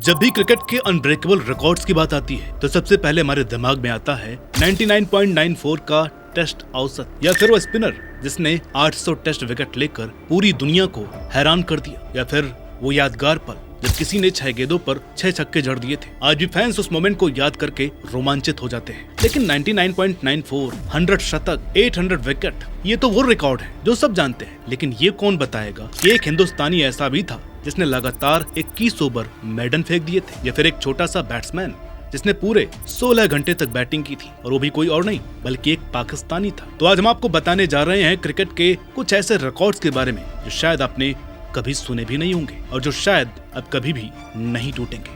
जब भी क्रिकेट के अनब्रेकेबल रिकॉर्ड्स की बात आती है तो सबसे पहले हमारे दिमाग में आता है 99.94 का टेस्ट औसत, या फिर वो स्पिनर जिसने 800 टेस्ट विकेट लेकर पूरी दुनिया को हैरान कर दिया, या फिर वो यादगार पल जब किसी ने 6 गेंदों पर 6 छक्के जड़ दिए थे। आज भी फैंस उस मोमेंट को याद करके रोमांचित हो जाते हैं। लेकिन 99.94, 100 शतक, 800 विकेट, ये तो वो रिकॉर्ड है जो सब जानते हैं। लेकिन ये कौन बताएगा कि एक हिंदुस्तानी ऐसा भी था जिसने लगातार 21 ओवर मेडन फेंक दिए थे, या फिर एक छोटा सा बैट्समैन जिसने पूरे 16 घंटे तक बैटिंग की थी, और वो भी कोई और नहीं बल्कि एक पाकिस्तानी था। तो आज हम आपको बताने जा रहे हैं क्रिकेट के कुछ ऐसे रिकॉर्ड्स के बारे में जो शायद आपने कभी सुने भी नहीं होंगे और जो शायद अब कभी भी नहीं टूटेंगे।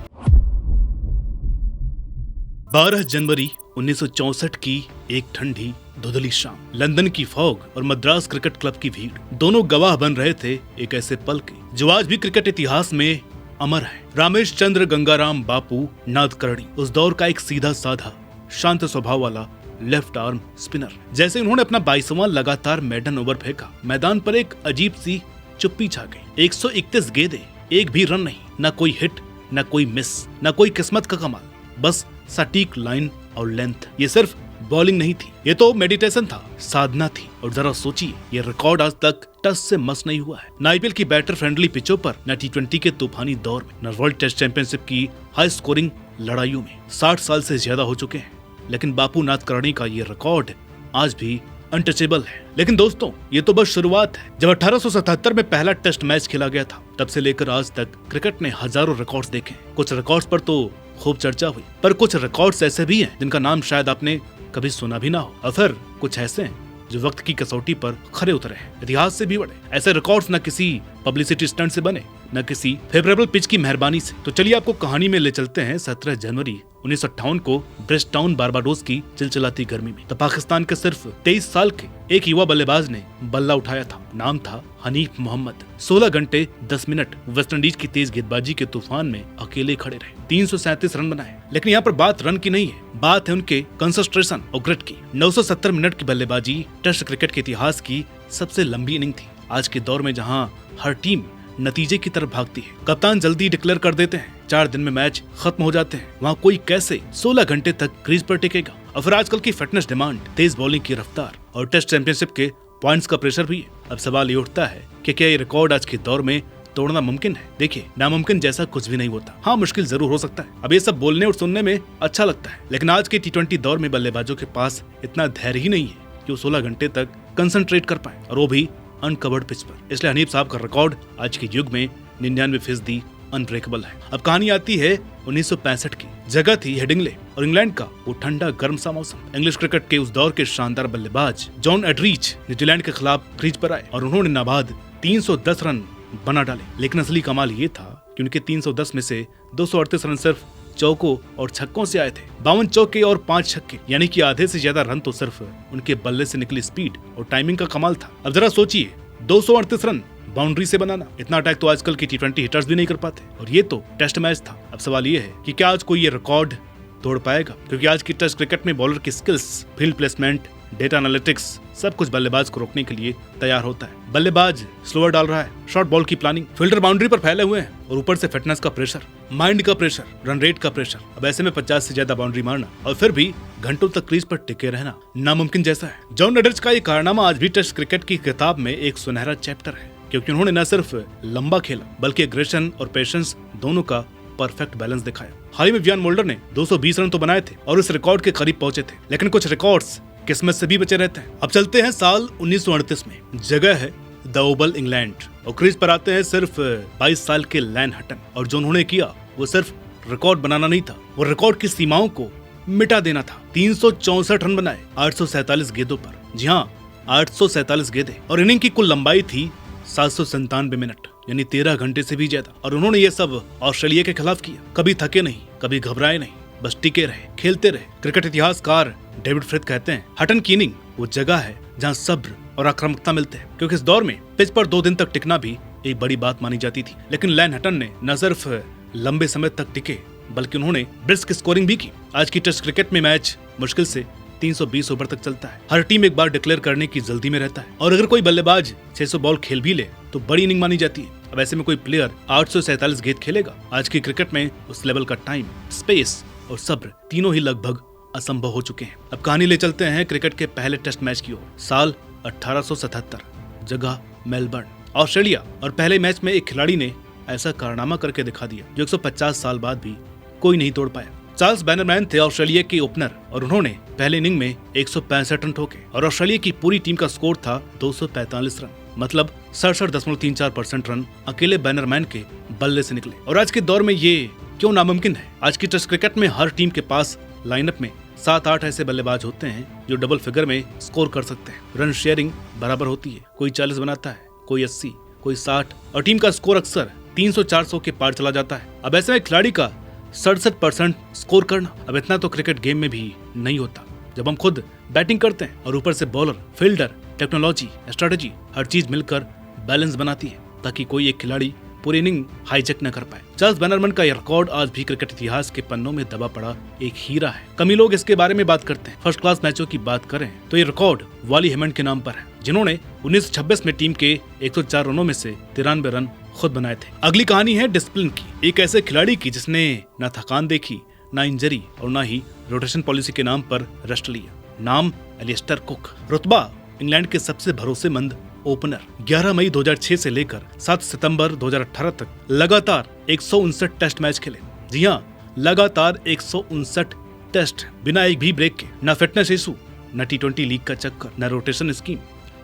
12 जनवरी 1964 की एक ठंडी धुंधली शाम, लंदन की फॉग और मद्रास क्रिकेट क्लब की भीड़ दोनों गवाह बन रहे थे एक ऐसे पल के जो आज भी क्रिकेट इतिहास में अमर है। रामेश चंद्र गंगाराम बापू नादकर्णी उस दौर का एक सीधा साधा शांत स्वभाव वाला लेफ्ट आर्म स्पिनर। जैसे उन्होंने अपना 22वां लगातार मेडन ओवर फेंका, मैदान पर एक अजीब सी चुप्पी छा गई। 131 गेंदें, एक भी रन नहीं, न कोई हिट, न कोई मिस, न कोई किस्मत का कमाल, बस सटीक लाइन और लेंथ। ये सिर्फ बॉलिंग नहीं थी, ये तो मेडिटेशन था, साधना थी। और जरा सोचिए, ये रिकॉर्ड आज तक टस से मस नहीं हुआ है। न आईपीएल की बैटर फ्रेंडली पिचों पर, न टी20 के तूफानी दौर में, न वर्ल्ड टेस्ट चैंपियनशिप की हाई स्कोरिंग लड़ाइयों में। 60 साल से ज्यादा हो चुके हैं, लेकिन बापू नादकर्णी का ये रिकॉर्ड आज भी अनटचेबल है। लेकिन दोस्तों, ये तो बस शुरुआत है। जब 1877 में पहला टेस्ट मैच खेला गया था, तब से लेकर आज तक क्रिकेट ने हजारों रिकॉर्ड्स देखे। कुछ रिकॉर्ड्स पर तो खूब चर्चा हुई, पर कुछ रिकॉर्ड्स ऐसे भी हैं जिनका नाम शायद आपने कभी सुना भी ना हो, और फिर कुछ ऐसे हैं जो वक्त की कसौटी पर खरे उतरे हैं, इतिहास से भी बड़े। ऐसे रिकॉर्ड्स न किसी पब्लिसिटी स्टंट से बने, न किसी फेवरेबल पिच की मेहरबानी से। तो चलिए आपको कहानी में ले चलते हैं 17 जनवरी 1958 को ब्रिजटाउन बारबाडोस की चिलचिलाती गर्मी में। तो पाकिस्तान के सिर्फ 23 साल के एक युवा बल्लेबाज ने बल्ला उठाया था। नाम था हनीफ मोहम्मद। 16 घंटे 10 मिनट वेस्टइंडीज की तेज गेंदबाजी के तूफान में अकेले खड़े रहे, 337 रन बनाए। लेकिन यहाँ पर बात रन की नहीं है, बात है उनके कंसंट्रेशन और ग्रिट की। 970 मिनट की बल्लेबाजी टेस्ट क्रिकेट के इतिहास की सबसे लंबी इनिंग थी। आज के दौर में जहाँ हर टीम नतीजे की तरफ भागती है, कप्तान जल्दी डिक्लेयर कर देते हैं, 4 दिन में मैच खत्म हो जाते हैं, वहाँ कोई कैसे 16 घंटे तक क्रीज पर टिकेगा? और फिर आजकल की फिटनेस डिमांड, तेज बॉलिंग की रफ्तार और टेस्ट चैंपियनशिप के पॉइंट्स का प्रेशर भी है। अब सवाल ये उठता है कि क्या ये रिकॉर्ड आज के दौर में तोड़ना मुमकिन है? देखिए, नामुमकिन जैसा कुछ भी नहीं होता। हाँ, मुश्किल जरूर हो सकता है। अब ये सब बोलने और सुनने में अच्छा लगता है, लेकिन आज के टी20 दौर में बल्लेबाजों के पास इतना धैर्य ही नहीं है कि वो 16 घंटे तक कंसंट्रेट कर पाए, और वो भी अनकवर्ड पिच पर। इसलिए हनीफ साहब का रिकॉर्ड आज के युग में 99% अनब्रेकेबल है। अब कहानी आती है 1965 की। जगह थी हेडिंगले और इंग्लैंड का वो ठंडा गर्म सा मौसम। इंग्लिश क्रिकेट के उस दौर के शानदार बल्लेबाज जॉन एडरीच न्यूजीलैंड के खिलाफ क्रीज पर आए और उन्होंने नाबाद 310 रन बना डाले। लेकिन असली कमाल ये था कि उनके 310 में से 238 रन सिर्फ चौकों और छक्कों से आए थे। 52 चौके और 5 छक्के, यानी कि आधे से ज्यादा रन तो सिर्फ उनके बल्ले से निकली स्पीड और टाइमिंग का कमाल था। अब जरा सोचिए, 238 रन बाउंड्री से बनाना, इतना अटैक तो आजकल की टी20 हिटर्स भी नहीं कर पाते, और ये तो टेस्ट मैच था। अब सवाल ये है कि क्या आज कोई ये रिकॉर्ड तोड़ पाएगा? क्योंकि आज की टेस्ट क्रिकेट में बॉलर की skills, field placement, data analytics, सब कुछ बल्लेबाज को रोकने के लिए तैयार होता है। बल्लेबाज स्लोअर डाल रहा है, शॉर्ट बॉल की प्लानिंग, फील्डर बाउंड्री पर फैले हुए हैं, और ऊपर से फिटनेस का प्रेशर, माइंड का प्रेशर, रन रेट का प्रेशर। अब ऐसे में 50 से ज्यादा बाउंड्री मारना और फिर भी घंटों तक क्रीज पर टिके रहना नामुमकिन जैसा है। जॉन एडरिच का ये कारनामा आज भी टेस्ट क्रिकेट की किताब में एक सुनहरा चैप्टर है, क्योंकि उन्होंने न सिर्फ लंबा खेला बल्कि एग्रेशन और पेशेंस दोनों का परफेक्ट बैलेंस दिखाया। हाल ही में वियान मोल्डर ने 220 रन तो बनाए थे और इस रिकॉर्ड के करीब पहुंचे थे, लेकिन कुछ रिकॉर्ड्स किस्मत से भी बचे रहते हैं। अब चलते हैं साल 1938 में। जगह है द ओवल, इंग्लैंड, और क्रीज पर आते हैं सिर्फ 22 साल के लैन हटन। और जो उन्होंने किया वो सिर्फ रिकॉर्ड बनाना नहीं था, वो रिकॉर्ड की सीमाओं को मिटा देना था। 364 रन बनाए 847 गेंदों पर। जी हाँ, 847 गेंदें, और इनिंग की कुल लंबाई थी 797 मिनट, यानी 13 घंटे से भी ज्यादा। और उन्होंने ये सब ऑस्ट्रेलिया के खिलाफ किया। कभी थके नहीं, कभी घबराए नहीं, बस टिके रहे, खेलते रहे। क्रिकेट इतिहासकार डेविड फ्रिथ कहते हैं, हटन की इनिंग वो जगह है जहाँ सब्र और आक्रामकता मिलते हैं, क्योंकि इस दौर में पिच पर 2 दिन तक टिकना भी एक बड़ी बात मानी जाती थी। लेकिन लैन हटन ने न सिर्फ लंबे समय तक टिके, बल्कि उन्होंने ब्रिस्क स्कोरिंग भी की। आज की टेस्ट क्रिकेट में मैच मुश्किल से 320 ओवर तक चलता है। हर टीम एक बार डिक्लेयर करने की जल्दी में रहता है, और अगर कोई बल्लेबाज 600 बॉल खेल भी ले तो बड़ी इनिंग मानी जाती है। अब ऐसे में कोई प्लेयर 847 गेंद खेलेगा? आज की क्रिकेट में उस लेवल का टाइम, स्पेस और सब्र तीनों ही लगभग असंभव हो चुके हैं। अब कहानी ले चलते हैं क्रिकेट के पहले टेस्ट मैच की ओर। साल 1877, जगह मेलबर्न, ऑस्ट्रेलिया। और पहले मैच में एक खिलाड़ी ने ऐसा कारनामा करके दिखा दिया जो 150 साल बाद भी कोई नहीं तोड़ पाया। चार्ल्स बैनरमैन थे ऑस्ट्रेलिया के ओपनर और उन्होंने पहले इनिंग में 165 रन ठोके और ऑस्ट्रेलिया की पूरी टीम का स्कोर था 245 रन, मतलब 67.34% रन अकेले बैनरमैन के बल्ले से निकले। और आज के दौर में ये क्यों नामुमकिन है? आज की टेस्ट क्रिकेट में हर टीम के पास लाइनअप में 7-8 ऐसे बल्लेबाज होते हैं जो डबल फिगर में स्कोर कर सकते हैं। रन शेयरिंग बराबर होती है, कोई 40 बनाता है, कोई 80, कोई 60 और टीम का स्कोर अक्सर 300-400 के पार चला जाता है। अब ऐसे में खिलाड़ी का 67% स्कोर करना, अब इतना तो क्रिकेट गेम में भी नहीं होता। जब हम खुद बैटिंग करते हैं और ऊपर से बॉलर, फील्डर, टेक्नोलॉजी, स्ट्रेटेजी, हर चीज मिलकर बैलेंस बनाती है ताकि कोई एक खिलाड़ी पूरी इनिंग हाईजैक न कर पाए। चार्ल्स बैनरमैन का यह रिकॉर्ड आज भी क्रिकेट इतिहास के पन्नों में दबा पड़ा एक हीरा है। कम ही लोग इसके बारे में बात करते हैं। फर्स्ट क्लास मैचों की बात करें तो ये रिकॉर्ड वाली हेमंड के नाम पर है, जिन्होंने 1926 में टीम के 104 रनों में से 93 रन खुद बनाए थे। अगली कहानी है डिसिप्लिन की, एक ऐसे खिलाड़ी की जिसने न थकान देखी, न इंजरी और न ही रोटेशन पॉलिसी के नाम पर रेस्ट लिया। नाम एलिस्टर कुक, रुतबा इंग्लैंड के सबसे भरोसेमंद ओपनर। 11 मई 2006 से लेकर 7 सितंबर 2018 तक लगातार 159 टेस्ट मैच खेले। जी हाँ, लगातार 159 टेस्ट बिना एक भी ब्रेक के। न फिटनेस इशू, न T20 लीग का चक्कर, न रोटेशन स्कीम।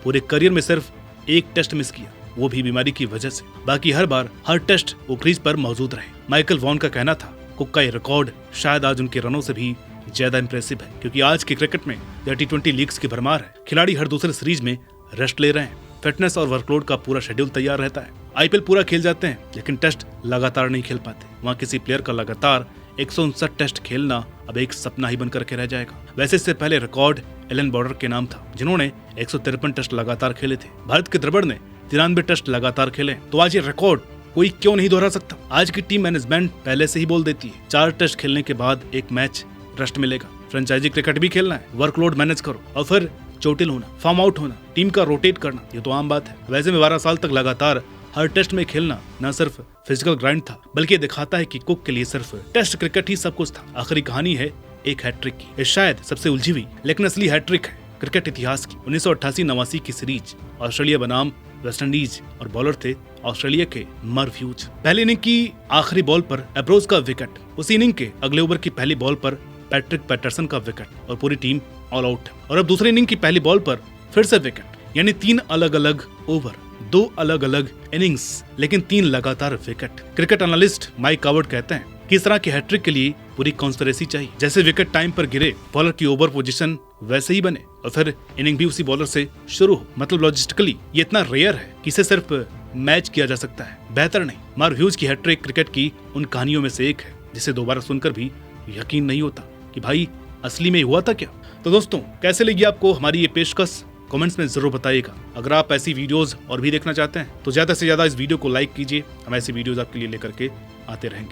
पूरे करियर में सिर्फ एक टेस्ट मिस किया, वो भी बीमारी की वजह से। बाकी हर बार हर टेस्ट वो क्रीज पर मौजूद रहे। माइकल वॉन का कहना था कुक का ये रिकॉर्ड शायद आज उनके रनों से भी ज्यादा इंप्रेसिव है, क्योंकि आज के क्रिकेट में या T20 लीग्स की भरमार है। खिलाड़ी हर दूसरे सीरीज में रेस्ट ले रहे हैं, फिटनेस और वर्कलोड का पूरा शेड्यूल तैयार रहता है। IPL पूरा खेल जाते हैं लेकिन टेस्ट लगातार नहीं खेल पाते। वहाँ किसी प्लेयर का लगातार 159 टेस्ट खेलना अब एक सपना ही बनकर के रह जाएगा। वैसे इससे पहले रिकॉर्ड एलन बॉर्डर के नाम था, जिन्होंने 153 टेस्ट लगातार खेले थे। भारत के द्रविड़ ने 93 टेस्ट लगातार खेले। तो आज ये रिकॉर्ड कोई क्यों नहीं दोहरा सकता? आज की टीम मैनेजमेंट पहले से ही बोल देती है 4 टेस्ट खेलने के बाद एक मैच रेस्ट मिलेगा। फ्रेंचाइजी क्रिकेट भी खेलना है, वर्कलोड मैनेज करो और फिर चोटिल होना, फॉर्म आउट होना, टीम का रोटेट करना, ये तो आम बात है। वैसे में 12 साल तक लगातार हर टेस्ट में खेलना न सिर्फ फिजिकल ग्राइंड था, बल्कि ये दिखाता है कि कुक के लिए सिर्फ टेस्ट क्रिकेट ही सब कुछ था। आखिरी कहानी है एक हैट्रिक की। ये शायद सबसे उलझी हुई लेकिन असली हैट्रिक है क्रिकेट इतिहास की। 1988-89 की सीरीज, ऑस्ट्रेलिया बनाम वेस्ट इंडीज और बॉलर थे ऑस्ट्रेलिया के मर्व ह्यूज। पहली इनिंग की आखिरी बॉल पर एब्रोज का विकेट, उसी इनिंग के अगले ओवर की पहली बॉल पर पैट्रिक पैटरसन का विकेट और पूरी टीम ऑल आउट। और अब दूसरी इनिंग की पहली बॉल पर फिर से विकेट, यानी 3 अलग अलग ओवर, 2 अलग अलग इनिंग्स, लेकिन 3 लगातार wicket. Cricket analyst Mike Coward कहते हैं कि इस तरह की हैट्रिक के लिए पूरी कॉन्स्पिरेसी चाहिए। जैसे विकेट टाइम पर गिरे, बॉलर की ओवर पोजीशन वैसे ही बने और फिर इनिंग भी उसी बॉलर से शुरू हो। मतलब लॉजिस्टिकली ये इतना रेयर है कि इसे सिर्फ मैच किया जा सकता है, बेहतर नहीं। मार्व ह्यूज की हैट्रिक क्रिकेट की उन कहानियों में से एक है जिसे दोबारा सुनकर भी यकीन नहीं होता कि भाई असली में हुआ था क्या। तो दोस्तों, कैसे लगी आपको हमारी ये पेशकश? कमेंट्स में जरूर बताइएगा। अगर आप ऐसी वीडियोस और भी देखना चाहते हैं तो ज्यादा से ज्यादा इस वीडियो को लाइक कीजिए। हम ऐसी वीडियोस आपके लिए लेकर के आते रहेंगे।